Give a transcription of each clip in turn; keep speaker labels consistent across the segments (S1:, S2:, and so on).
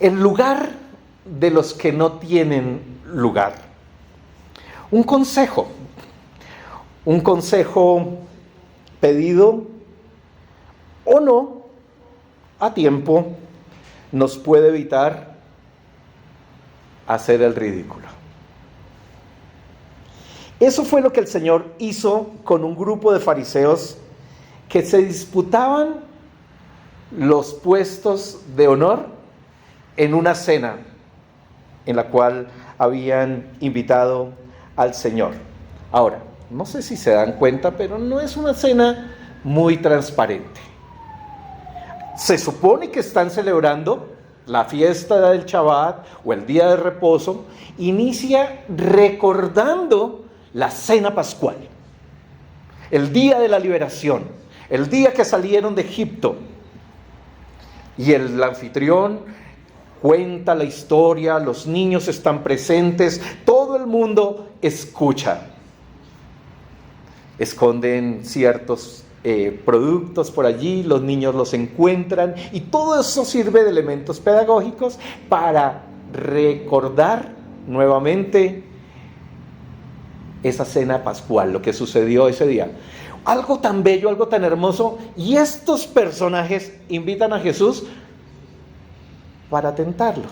S1: El lugar de los que no tienen lugar. Un consejo pedido o no a tiempo nos puede evitar hacer el ridículo. Eso fue lo que el Señor hizo con un grupo de fariseos que se disputaban los puestos de honor en una cena en la cual habían invitado al Señor. Ahora, no sé si se dan cuenta, pero no es una cena muy transparente. Se supone que están celebrando la fiesta del Shabbat o el día de reposo. Inicia recordando la cena pascual, el día de la liberación, el día que salieron de Egipto. Y el anfitrión cuenta la historia, los niños están presentes, todo el mundo escucha. Esconden ciertos productos por allí, los niños los encuentran y todo eso sirve de elementos pedagógicos para recordar nuevamente esa cena pascual, lo que sucedió ese día. Algo tan bello, algo tan hermoso, y estos personajes invitan a Jesús para tentarlo,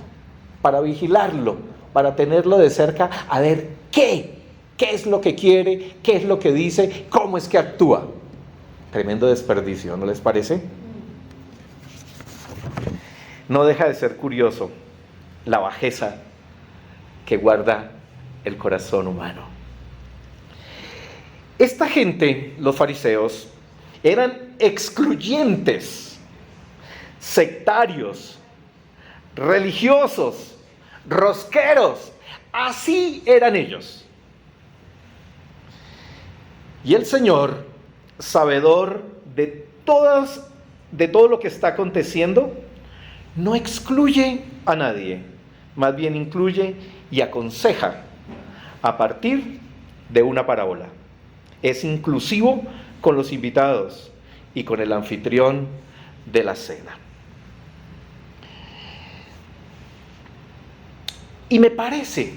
S1: para vigilarlo, para tenerlo de cerca, a ver qué es lo que quiere, qué es lo que dice, cómo es que actúa. Tremendo desperdicio, ¿no les parece? No deja de ser curioso la bajeza que guarda el corazón humano. Esta gente, los fariseos, eran excluyentes, sectarios, religiosos, rosqueros. Así eran ellos. Y el Señor, sabedor de todo lo que está aconteciendo, no excluye a nadie, más bien incluye y aconseja a partir de una parábola. Es inclusivo con los invitados y con el anfitrión de la cena. Y me parece,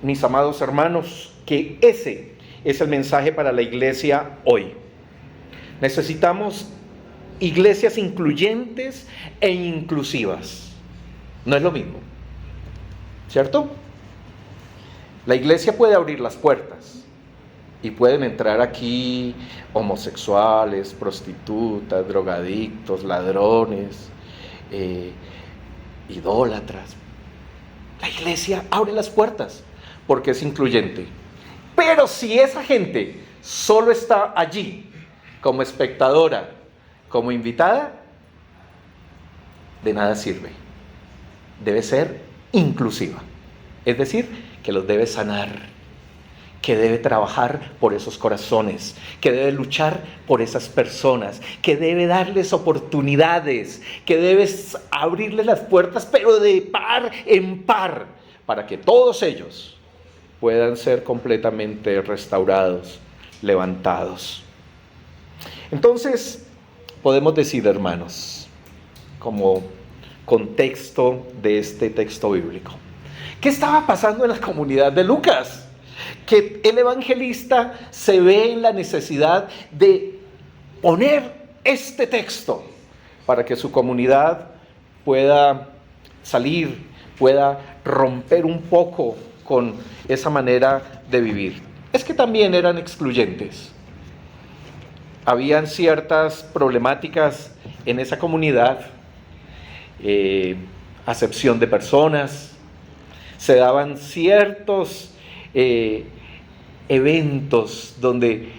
S1: mis amados hermanos, que ese es el mensaje para la iglesia hoy. Necesitamos iglesias incluyentes e inclusivas. No es lo mismo, ¿cierto? La iglesia puede abrir las puertas y pueden entrar aquí homosexuales, prostitutas, drogadictos, ladrones, idólatras. La iglesia abre las puertas porque es incluyente. Pero si esa gente solo está allí como espectadora, como invitada, de nada sirve. Debe ser inclusiva. Es decir, que los debe sanar, que debe trabajar por esos corazones, que debe luchar por esas personas, que debe darles oportunidades, que debe abrirles las puertas, pero de par en par, para que todos ellos puedan ser completamente restaurados, levantados. Entonces, podemos decir, hermanos, como contexto de este texto bíblico, ¿qué estaba pasando en la comunidad de Lucas? Que el evangelista se ve en la necesidad de poner este texto para que su comunidad pueda salir, pueda romper un poco con esa manera de vivir. Es que también eran excluyentes. Habían ciertas problemáticas en esa comunidad, acepción de personas, se daban ciertos eventos donde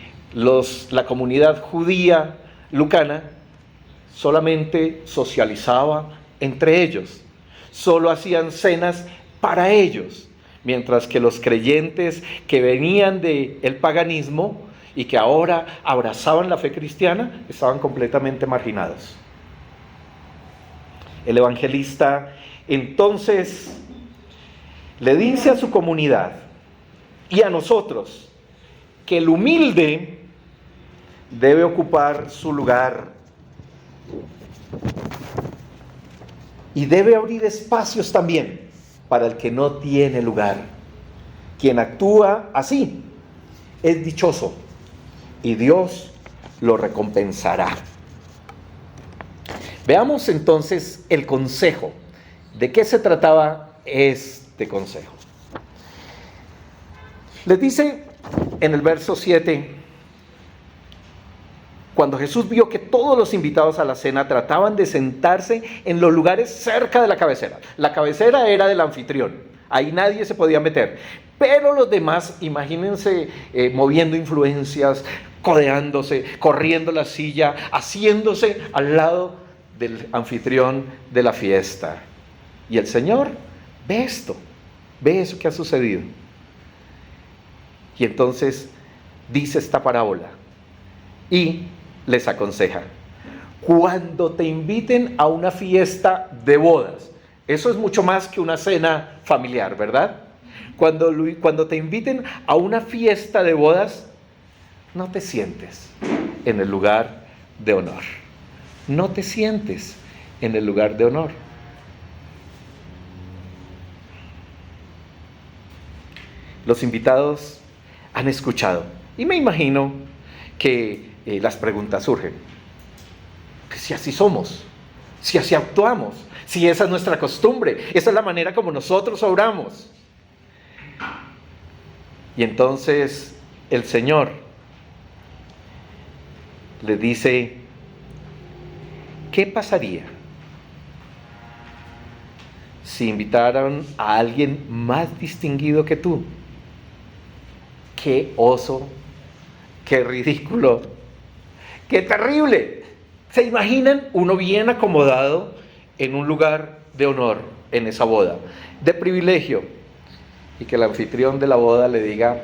S1: la comunidad judía lucana solamente socializaba entre ellos, solo hacían cenas para ellos, mientras que los creyentes que venían del paganismo y que ahora abrazaban la fe cristiana estaban completamente marginados. El evangelista entonces le dice a su comunidad y a nosotros que el humilde debe ocupar su lugar. Y debe abrir espacios también para el que no tiene lugar. Quien actúa así es dichoso y Dios lo recompensará. Veamos entonces el consejo. ¿De qué se trataba este consejo? Les dice en el verso 7, cuando Jesús vio que todos los invitados a la cena trataban de sentarse en los lugares cerca de la cabecera. La cabecera era del anfitrión, ahí nadie se podía meter. Pero los demás, imagínense moviendo influencias, codeándose, corriendo la silla, haciéndose al lado del anfitrión de la fiesta. Y el Señor ve esto, ve eso que ha sucedido. Y entonces dice esta parábola y les aconseja: cuando te inviten a una fiesta de bodas, eso es mucho más que una cena familiar, ¿verdad? Cuando te inviten a una fiesta de bodas, no te sientes en el lugar de honor. No te sientes en el lugar de honor. Los invitados han escuchado y me imagino que las preguntas surgen. Que si así somos, si así actuamos, si esa es nuestra costumbre, esa es la manera como nosotros oramos. Y entonces el Señor le dice: ¿qué pasaría si invitaran a alguien más distinguido que tú? ¡Qué oso! ¡Qué ridículo! ¡Qué terrible! ¿Se imaginan uno bien acomodado en un lugar de honor en esa boda, de privilegio, y que el anfitrión de la boda le diga: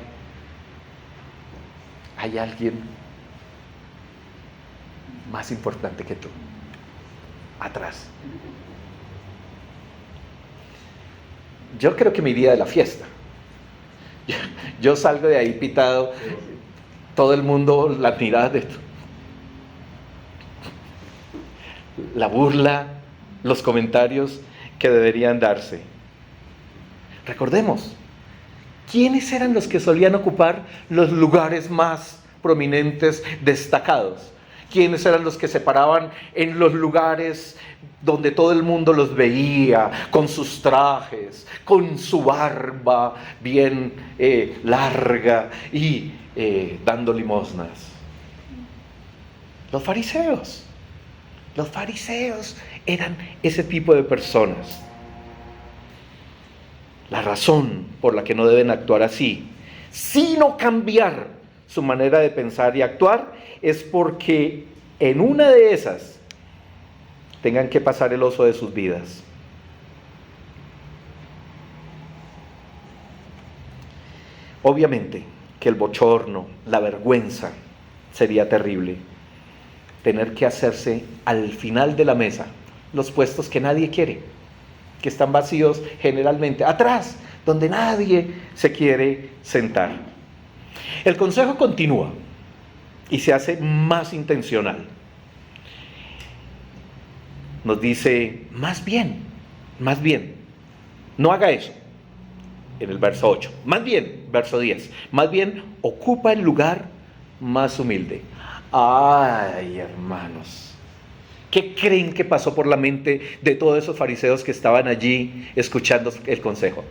S1: hay alguien más importante que tú atrás? Yo creo que me iría de la fiesta. Yo salgo de ahí pitado, todo el mundo, las miradas de esto, la burla, los comentarios que deberían darse. Recordemos, ¿quiénes eran los que solían ocupar los lugares más prominentes, destacados? ¿Quiénes eran los que se paraban en los lugares donde todo el mundo los veía, con sus trajes, con su barba bien larga y dando limosnas? Los fariseos. Los fariseos eran ese tipo de personas. La razón por la que no deben actuar así, sino cambiar su manera de pensar y actuar, es porque en una de esas tengan que pasar el oso de sus vidas. Obviamente que el bochorno, la vergüenza sería terrible. Tener que hacerse al final de la mesa los puestos que nadie quiere, que están vacíos generalmente, atrás, donde nadie se quiere sentar. El consejo continúa y se hace más intencional. Nos dice: más bien, no haga eso. En el verso 8, más bien, verso 10, más bien ocupa el lugar más humilde. Ay, hermanos, ¿qué creen que pasó por la mente de todos esos fariseos que estaban allí escuchando el consejo?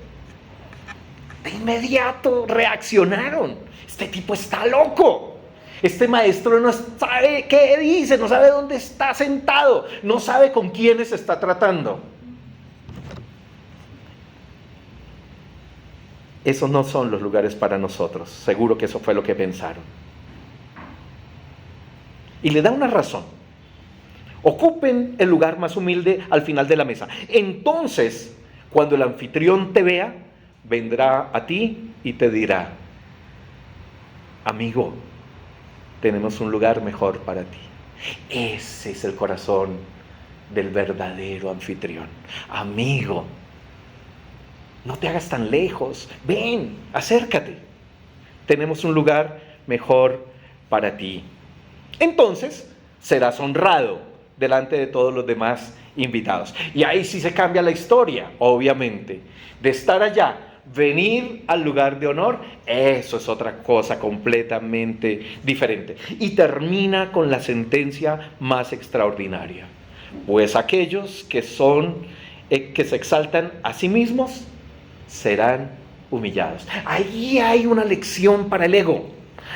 S1: De inmediato reaccionaron: este tipo está loco, este maestro no sabe qué dice, no sabe dónde está sentado, no sabe con quiénes está tratando. Esos no son los lugares para nosotros. Seguro que eso fue lo que pensaron. Y le da una razón: ocupen el lugar más humilde al final de la mesa. Entonces, cuando el anfitrión te vea, vendrá a ti y te dirá: amigo, tenemos un lugar mejor para ti. Ese es el corazón del verdadero anfitrión. Amigo, no te hagas tan lejos, ven, acércate. Tenemos un lugar mejor para ti. Entonces serás honrado delante de todos los demás invitados. Y ahí sí se cambia la historia, obviamente. De estar allá, venir al lugar de honor, eso es otra cosa completamente diferente. Y termina con la sentencia más extraordinaria. Pues aquellos que que se exaltan a sí mismos, serán humillados. Ahí hay una lección para el ego.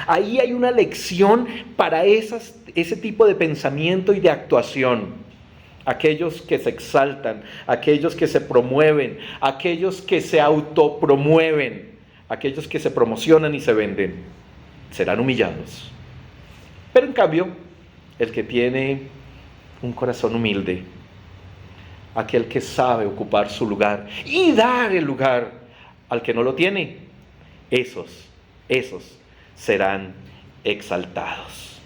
S1: Ahí hay una lección para ese tipo de pensamiento y de actuación. Aquellos que se exaltan, aquellos que se promueven, aquellos que se autopromueven, aquellos que se promocionan y se venden, serán humillados. Pero en cambio, el que tiene un corazón humilde, aquel que sabe ocupar su lugar y dar el lugar al que no lo tiene, esos serán exaltados.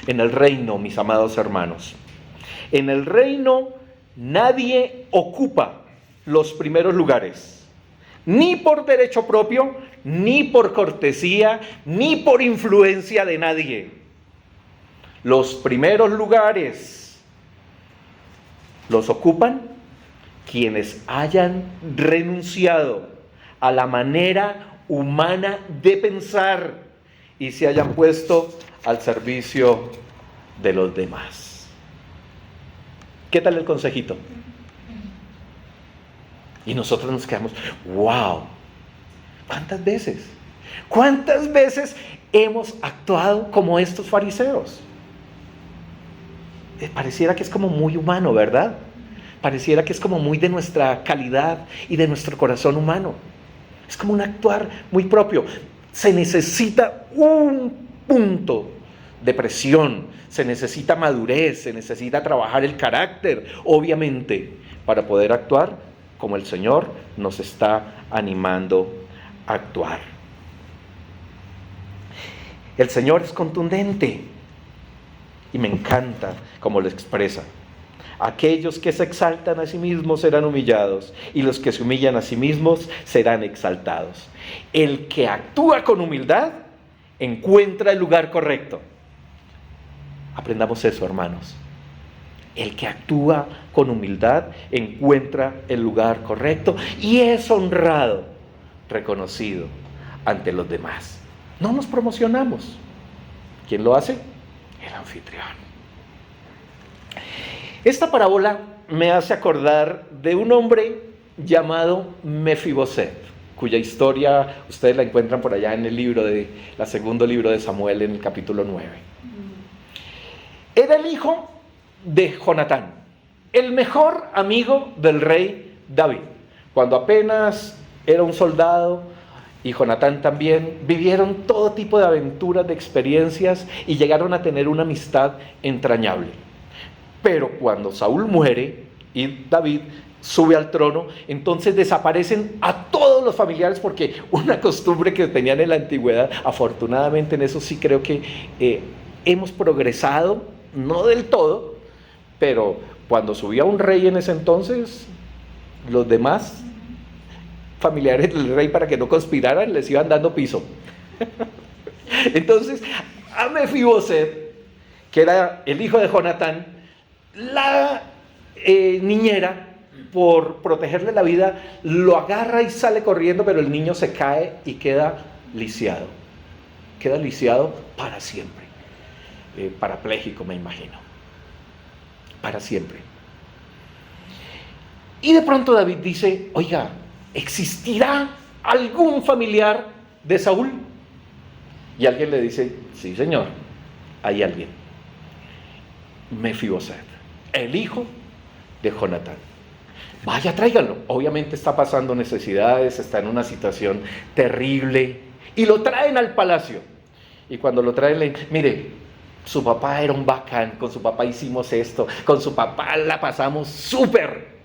S1: En el reino, mis amados hermanos, en el reino nadie ocupa los primeros lugares, ni por derecho propio, ni por cortesía, ni por influencia de nadie. Los primeros lugares los ocupan quienes hayan renunciado a la manera humana de pensar y se hayan puesto al servicio de los demás. ¿Qué tal el consejito? Y nosotros nos quedamos, wow, ¿cuántas veces hemos actuado como estos fariseos? Pareciera que es como muy humano, ¿verdad? Pareciera que es como muy de nuestra calidad y de nuestro corazón humano. Es como un actuar muy propio. Se necesita un punto de presión, se necesita madurez, se necesita trabajar el carácter, obviamente, para poder actuar como el Señor nos está animando a actuar. El Señor es contundente y me encanta cómo lo expresa. Aquellos que se exaltan a sí mismos serán humillados, y los que se humillan a sí mismos serán exaltados. El que actúa con humildad encuentra el lugar correcto. Aprendamos eso, hermanos. El que actúa con humildad encuentra el lugar correcto y es honrado, reconocido ante los demás. No nos promocionamos. ¿Quién lo hace? El anfitrión. Esta parábola me hace acordar de un hombre llamado Mefiboset, cuya historia ustedes la encuentran por allá en el segundo libro de Samuel, en el capítulo 9. Era el hijo de Jonatán, el mejor amigo del rey David. Cuando apenas era un soldado, y Jonatán también, vivieron todo tipo de aventuras, de experiencias, y llegaron a tener una amistad entrañable. Pero cuando Saúl muere y David sube al trono, entonces desaparecen a todos los familiares, porque una costumbre que tenían en la antigüedad, afortunadamente en eso sí creo que hemos progresado, no del todo, pero cuando subía un rey en ese entonces, los demás familiares del rey, para que no conspiraran, les iban dando piso. Entonces, a Mefiboset, que era el hijo de Jonatán, la niñera, por protegerle la vida, lo agarra y sale corriendo, pero el niño se cae y queda lisiado. Queda lisiado para siempre. Parapléjico, me imagino. Para siempre. Y de pronto David dice, oiga, ¿existirá algún familiar de Saúl? Y alguien le dice, sí, señor, hay alguien. Mefiboset, el hijo de Jonatán. Vaya, tráiganlo. Obviamente está pasando necesidades, está en una situación terrible, y lo traen al palacio. Y cuando lo traen, le dicen, mire, su papá era un bacán, con su papá hicimos esto, con su papá la pasamos súper.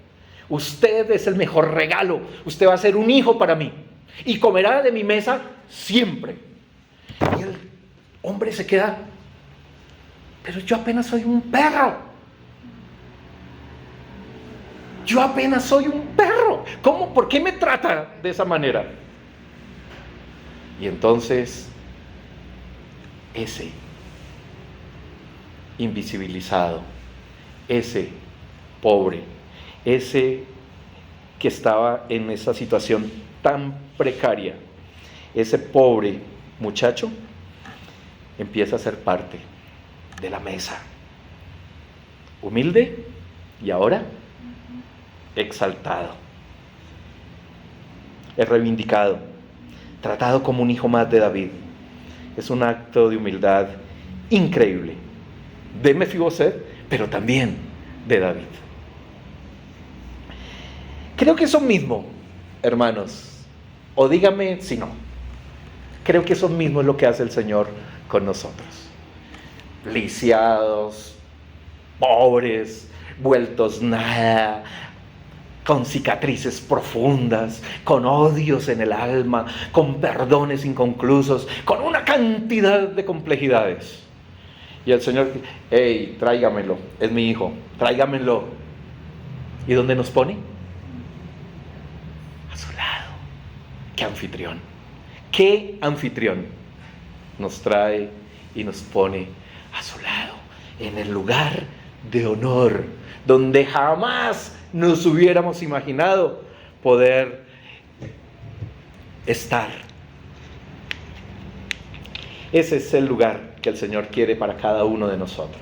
S1: Usted es el mejor regalo, usted va a ser un hijo para mí, y comerá de mi mesa siempre. Y el hombre se queda, pero yo apenas soy un perro. Yo apenas soy un perro. ¿Cómo? ¿Por qué me trata de esa manera? Y entonces, ese invisibilizado, ese pobre, ese que estaba en esa situación tan precaria, ese pobre muchacho empieza a ser parte de la mesa. Humilde y ahora exaltado. Es reivindicado, tratado como un hijo más de David. Es un acto de humildad increíble de Mefiboset, pero también de David. Creo que eso mismo, hermanos, o dígame si no, creo que eso mismo es lo que hace el Señor con nosotros. Lisiados, pobres, vueltos nada, con cicatrices profundas, con odios en el alma, con perdones inconclusos, con una cantidad de complejidades. Y el Señor, hey, tráigamelo, es mi hijo, tráigamelo. ¿Y dónde nos pone? A su lado. ¡Qué anfitrión! ¡Qué anfitrión! Nos trae y nos pone a su lado, en el lugar de honor, donde jamás nos hubiéramos imaginado poder estar. Ese es el lugar que el Señor quiere para cada uno de nosotros.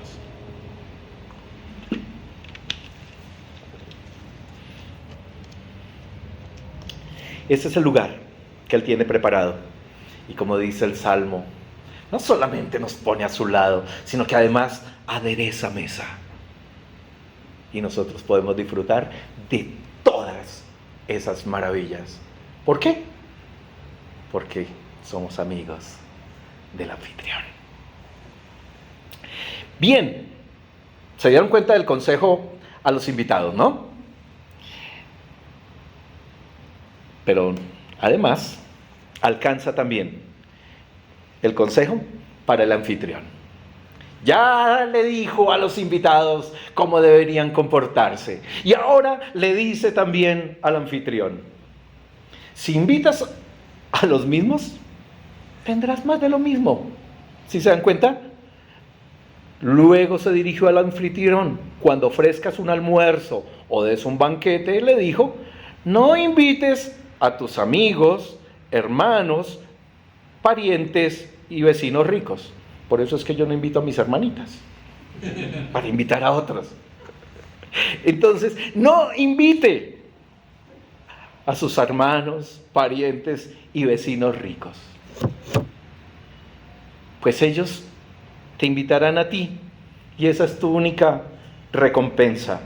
S1: Ese es el lugar que Él tiene preparado. Y como dice el Salmo, no solamente nos pone a su lado, sino que además adereza mesa. Y nosotros podemos disfrutar de todas esas maravillas. ¿Por qué? Porque somos amigos del anfitrión. Bien, se dieron cuenta del consejo a los invitados, ¿no? Pero además alcanza también el consejo para el anfitrión. Ya le dijo a los invitados cómo deberían comportarse. Y ahora le dice también al anfitrión: si invitas a los mismos, tendrás más de lo mismo. ¿Sí se dan cuenta? Luego se dirigió al anfitrión: cuando ofrezcas un almuerzo o des un banquete, le dijo, no invites a tus amigos, hermanos, parientes y vecinos ricos. Por eso es que yo no invito a mis hermanitas, para invitar a otros. Entonces, no invite a sus hermanos, parientes y vecinos ricos. Pues ellos te invitarán a ti y esa es tu única recompensa.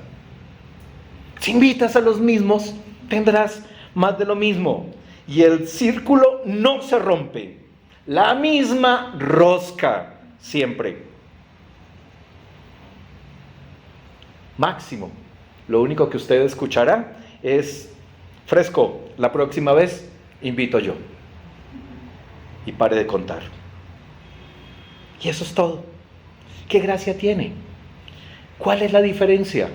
S1: Si invitas a los mismos, tendrás más de lo mismo y el círculo no se rompe. La misma rosca siempre. Máximo. Lo único que usted escuchará es: Fresco, la próxima vez invito yo. Y pare de contar. Y eso es todo. ¿Qué gracia tiene? ¿Cuál es la diferencia?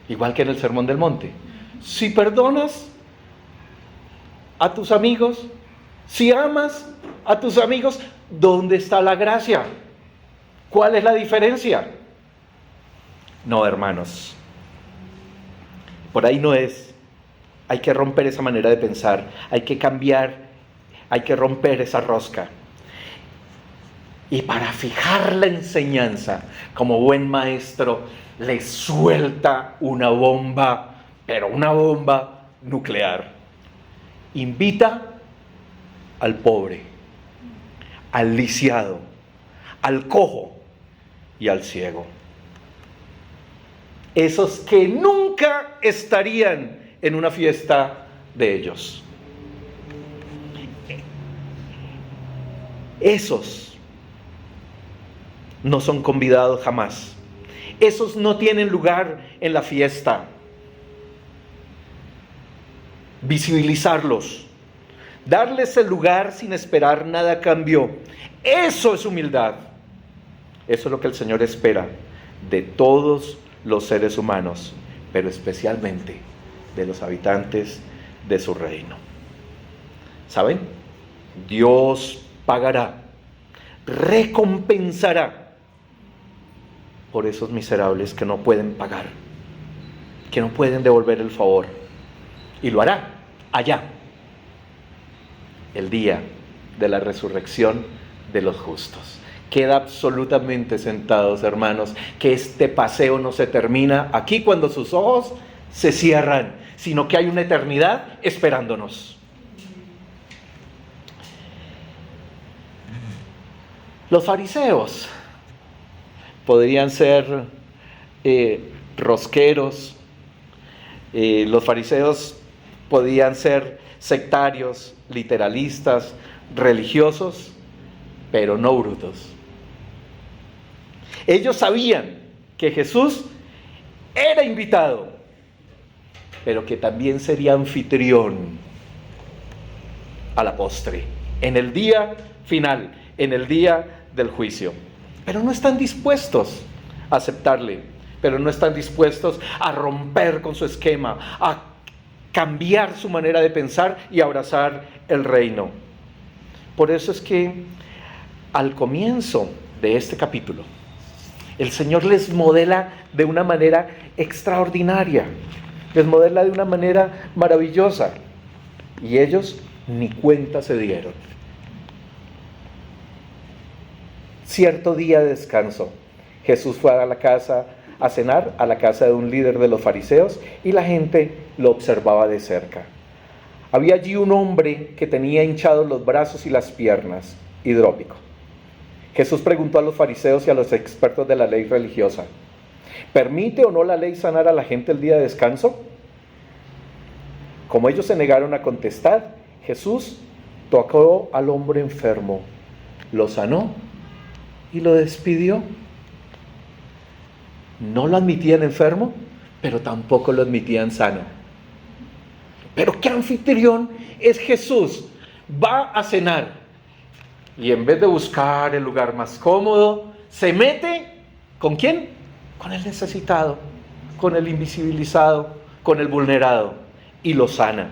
S1: Igual que en el Sermón del Monte. Si perdonas a tus amigos, si amas a tus amigos, ¿dónde está la gracia? ¿Cuál es la diferencia? No, hermanos. Por ahí no es. Hay que romper esa manera de pensar. Hay que cambiar. Hay que romper esa rosca. Y para fijar la enseñanza, como buen maestro, le suelta una bomba, pero una bomba nuclear. Invita al pobre, al lisiado, al cojo y al ciego. Esos que nunca estarían en una fiesta de ellos. Esos no son convidados jamás. Esos no tienen lugar en la fiesta. Visibilizarlos, darles el lugar sin esperar nada a cambio. Eso es humildad. Eso es lo que el Señor espera de todos los seres humanos, pero especialmente de los habitantes de su reino. ¿Saben? Dios pagará, recompensará por esos miserables que no pueden pagar, que no pueden devolver el favor. Y lo hará allá, el día de la resurrección de los justos. Queda absolutamente sentados, hermanos, que este paseo no se termina aquí cuando sus ojos se cierran, sino que hay una eternidad esperándonos. Los fariseos podrían ser rosqueros, los fariseos podían ser sectarios, literalistas, religiosos, pero no brutos. Ellos sabían que Jesús era invitado, pero que también sería anfitrión a la postre, en el día final, en el día del juicio. Pero no están dispuestos a aceptarle, pero no están dispuestos a romper con su esquema, a cambiar su manera de pensar y abrazar el reino. Por eso es que al comienzo de este capítulo, el Señor les modela de una manera extraordinaria, les modela de una manera maravillosa, y ellos ni cuenta se dieron. Cierto día de descanso, Jesús fue a cenar a la casa de un líder de los fariseos, y la gente lo observaba de cerca. Había allí un hombre que tenía hinchados los brazos y las piernas, hidrópico. Jesús preguntó a los fariseos y a los expertos de la ley religiosa: ¿permite o no la ley sanar a la gente el día de descanso? Como ellos se negaron a contestar, Jesús tocó al hombre enfermo, lo sanó y lo despidió. No lo admitían enfermo, pero tampoco lo admitían sano. Pero ¿qué anfitrión es Jesús? Va a cenar y en vez de buscar el lugar más cómodo, se mete ¿con quién? Con el necesitado, con el invisibilizado, con el vulnerado, y lo sana.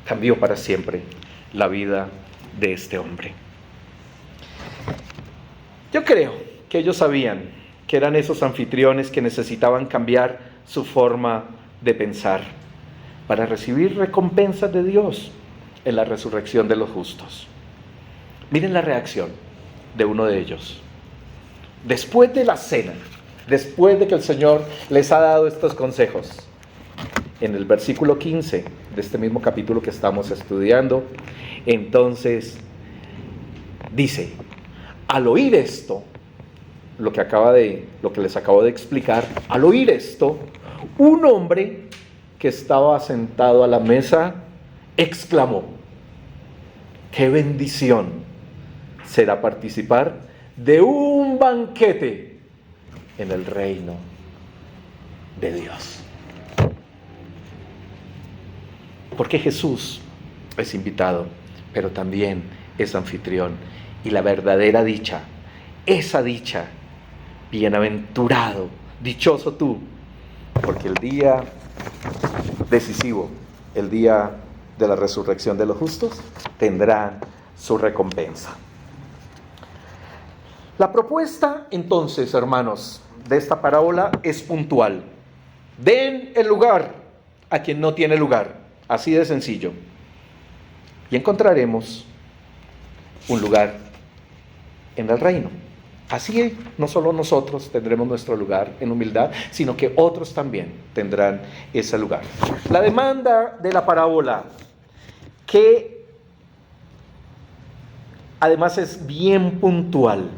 S1: Cambió para siempre la vida de este hombre. Yo creo que ellos sabían que eran esos anfitriones que necesitaban cambiar su forma de pensar para recibir recompensas de Dios en la resurrección de los justos. Miren la reacción de uno de ellos. Después de la cena, después de que el Señor les ha dado estos consejos, en el versículo 15 de este mismo capítulo que estamos estudiando, entonces dice: al oír esto, lo que les acabo de explicar, al oír esto, un hombre que estaba sentado a la mesa exclamó: ¡qué bendición será participar de un banquete en el reino de Dios! Porque Jesús es invitado, pero también es anfitrión. Y la verdadera dicha, esa dicha, bienaventurado, dichoso tú, porque el día decisivo, el día de la resurrección de los justos, tendrá su recompensa. La propuesta, entonces, hermanos, de esta parábola es puntual. Den el lugar a quien no tiene lugar. Así de sencillo. Y encontraremos un lugar en el reino. Así no solo nosotros tendremos nuestro lugar en humildad, sino que otros también tendrán ese lugar. La demanda de la parábola, que además es bien puntual,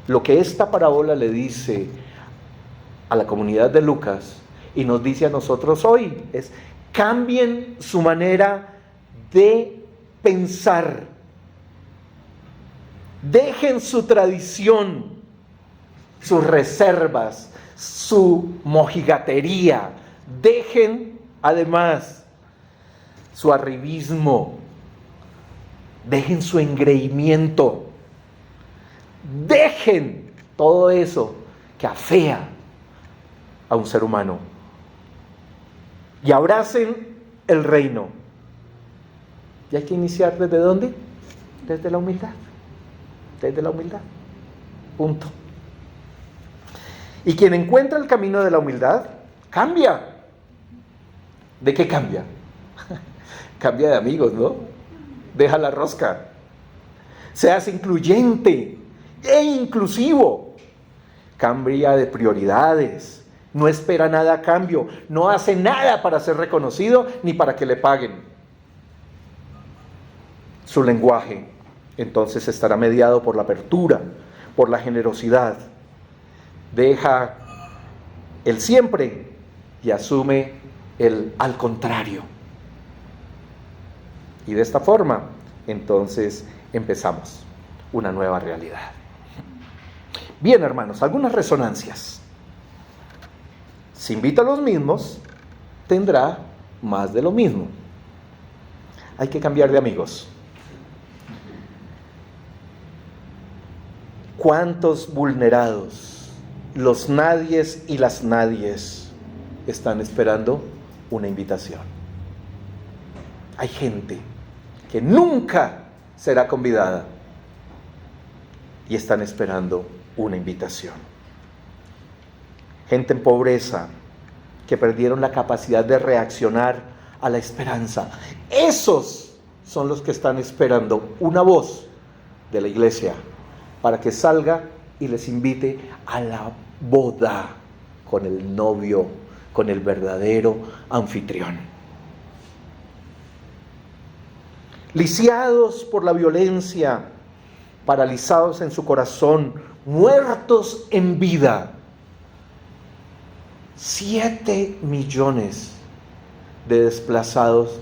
S1: lo que esta parábola le dice a la comunidad de Lucas y nos dice a nosotros hoy es: cambien su manera de pensar. Dejen su tradición, sus reservas, su mojigatería. Dejen además su arribismo. Dejen su engreimiento. Dejen todo eso que afea a un ser humano. Y abracen el reino. ¿Y hay que iniciar desde dónde? Desde la humildad. Desde la humildad. Punto. Y quien encuentra el camino de la humildad, cambia. ¿De qué cambia? Cambia de amigos, ¿no? Deja la rosca. Se hace incluyente e inclusivo. Cambia de prioridades. No espera nada a cambio. No hace nada para ser reconocido ni para que le paguen. Su lenguaje, entonces, estará mediado por la apertura, por la generosidad. Deja el siempre y asume el al contrario. Y de esta forma, entonces, empezamos una nueva realidad. Bien, hermanos, algunas resonancias. Si invita a los mismos, tendrá más de lo mismo. Hay que cambiar de amigos. ¿Cuántos vulnerados, los nadies y las nadies, están esperando una invitación? Hay gente que nunca será convidada y están esperando una invitación. Gente en pobreza que perdieron la capacidad de reaccionar a la esperanza. Esos son los que están esperando una voz de la iglesia para que salga y les invite a la boda con el novio, con el verdadero anfitrión. Lisiados por la violencia, paralizados en su corazón, muertos en vida. 7 millones de desplazados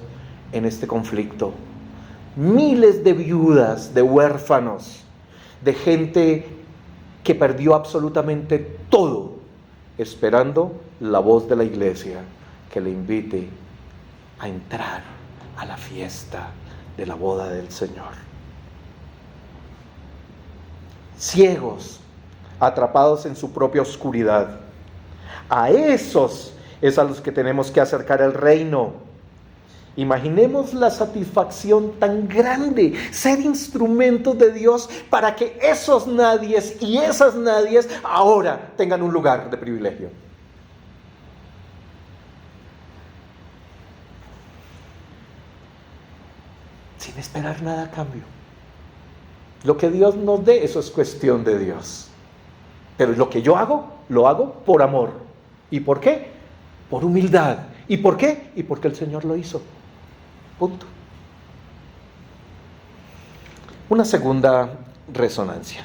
S1: en este conflicto. Miles de viudas, de huérfanos, de gente que perdió absolutamente todo, esperando la voz de la iglesia que le invite a entrar a la fiesta de la boda del Señor. Ciegos, atrapados en su propia oscuridad. A esos es a los que tenemos que acercar el reino. Imaginemos la satisfacción tan grande, ser instrumentos de Dios para que esos nadies y esas nadies ahora tengan un lugar de privilegio. Sin esperar nada a cambio. Lo que Dios nos dé, eso es cuestión de Dios. Pero lo que yo hago, lo hago por amor. ¿Y por qué? Por humildad. ¿Y por qué? Y porque el Señor lo hizo. Punto. Una segunda resonancia.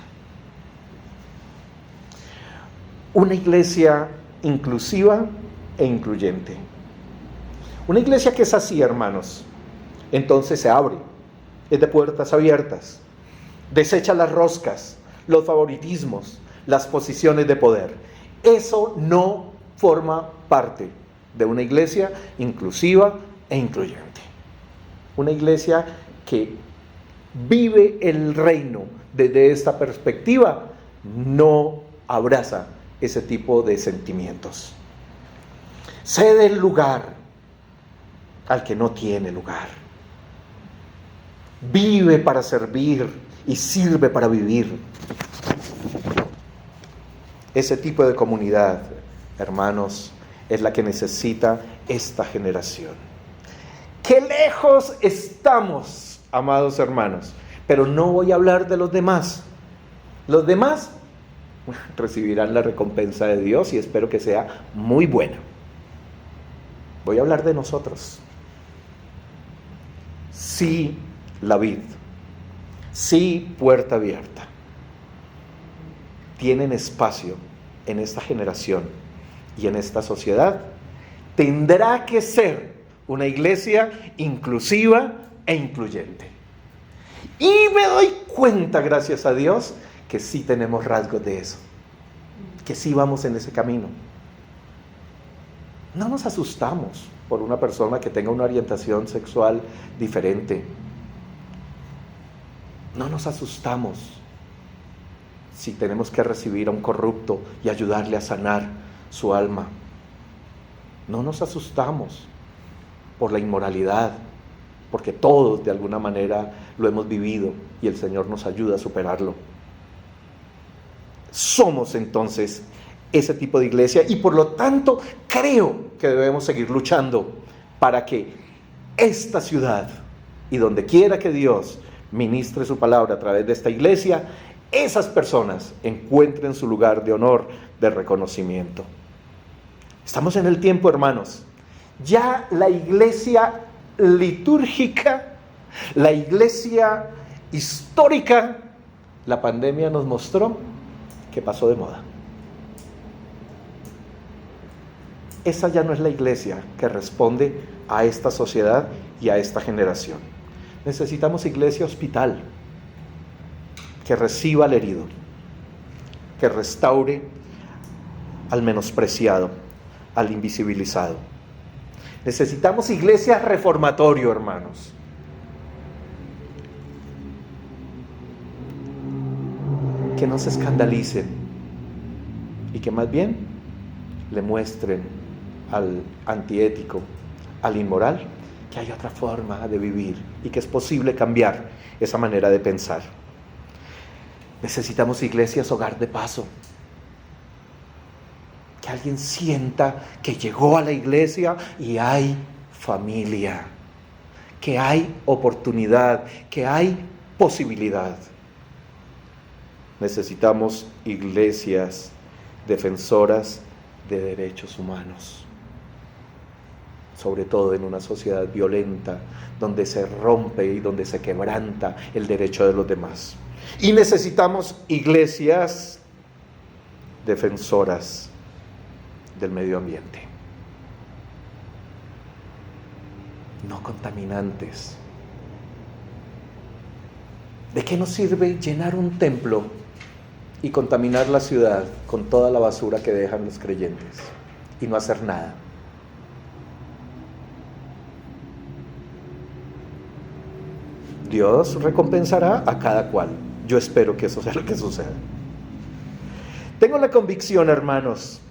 S1: Una iglesia inclusiva e incluyente. Una iglesia que es así, hermanos, entonces se abre, es de puertas abiertas, desecha las roscas, los favoritismos, las posiciones de poder. Eso no forma parte de una iglesia inclusiva e incluyente. Una iglesia que vive el reino desde esta perspectiva no abraza ese tipo de sentimientos. Cede el lugar al que no tiene lugar. Vive para servir y sirve para vivir. Ese tipo de comunidad, hermanos, es la que necesita esta generación. ¡Qué lejos estamos, amados hermanos! Pero no voy a hablar de los demás. Los demás recibirán la recompensa de Dios y espero que sea muy buena. Voy a hablar de nosotros. Sí, la vid. Sí, puerta abierta. Tienen espacio en esta generación y en esta sociedad. Tendrá que ser una iglesia inclusiva e incluyente. Y me doy cuenta, gracias a Dios, que sí tenemos rasgos de eso. Que sí vamos en ese camino. No nos asustamos por una persona que tenga una orientación sexual diferente. No nos asustamos si tenemos que recibir a un corrupto y ayudarle a sanar su alma. No nos asustamos por la inmoralidad, porque todos de alguna manera lo hemos vivido y el Señor nos ayuda a superarlo. Somos entonces ese tipo de iglesia y por lo tanto creo que debemos seguir luchando para que esta ciudad y donde quiera que Dios ministre su palabra a través de esta iglesia, esas personas encuentren su lugar de honor, de reconocimiento. Estamos en el tiempo, hermanos. Ya la iglesia litúrgica, la iglesia histórica, la pandemia nos mostró que pasó de moda. Esa ya no es la iglesia que responde a esta sociedad y a esta generación. Necesitamos iglesia hospital, que reciba al herido, que restaure al menospreciado, al invisibilizado. Necesitamos iglesia reformatorio, hermanos. Que no se escandalicen y que más bien le muestren al antiético, al inmoral, que hay otra forma de vivir y que es posible cambiar esa manera de pensar. Necesitamos iglesias hogar de paso. Que alguien sienta que llegó a la iglesia y hay familia, que hay oportunidad, que hay posibilidad. Necesitamos iglesias defensoras de derechos humanos, sobre todo en una sociedad violenta, donde se rompe y donde se quebranta el derecho de los demás. Y necesitamos iglesias defensoras del medio ambiente, no contaminantes. ¿De qué nos sirve llenar un templo y contaminar la ciudad con toda la basura que dejan los creyentes y no hacer nada? Dios recompensará a cada cual. Yo espero que eso sea lo que suceda. Tengo la convicción, hermanos,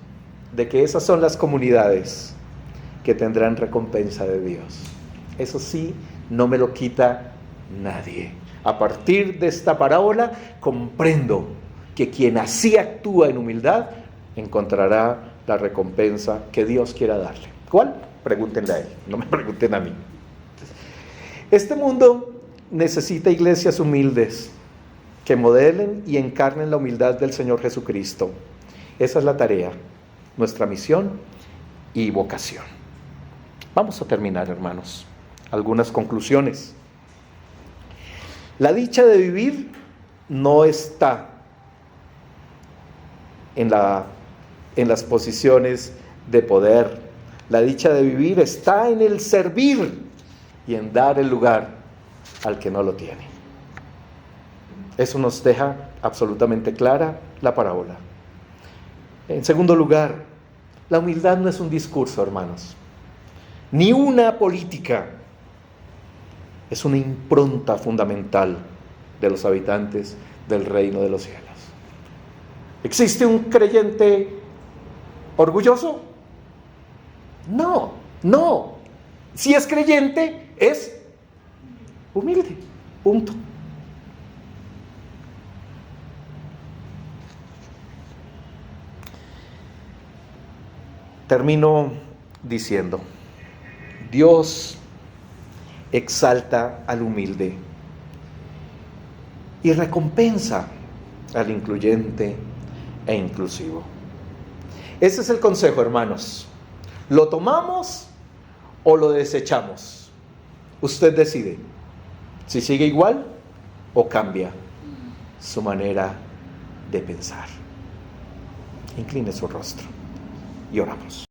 S1: de que esas son las comunidades que tendrán recompensa de Dios. Eso sí, no me lo quita nadie. A partir de esta parábola comprendo que quien así actúa en humildad encontrará la recompensa que Dios quiera darle. ¿Cuál? Pregúntenle a él, no me pregunten a mí. Este mundo necesita iglesias humildes que modelen y encarnen la humildad del Señor Jesucristo. Esa es la tarea, nuestra misión y vocación. Vamos a terminar, hermanos. Algunas conclusiones. La dicha de vivir no está en las posiciones de poder. La dicha de vivir está en el servir y en dar el lugar al que no lo tiene. Eso nos deja absolutamente clara la parábola. En segundo lugar, la humildad no es un discurso, hermanos, ni una política. Es una impronta fundamental de los habitantes del reino de los cielos. ¿Existe un creyente orgulloso? No. Si es creyente, es humilde. Punto. Termino diciendo, Dios exalta al humilde y recompensa al incluyente e inclusivo. Ese es el consejo, hermanos. ¿Lo tomamos o lo desechamos? Usted decide si sigue igual o cambia su manera de pensar. Incline su rostro y oramos.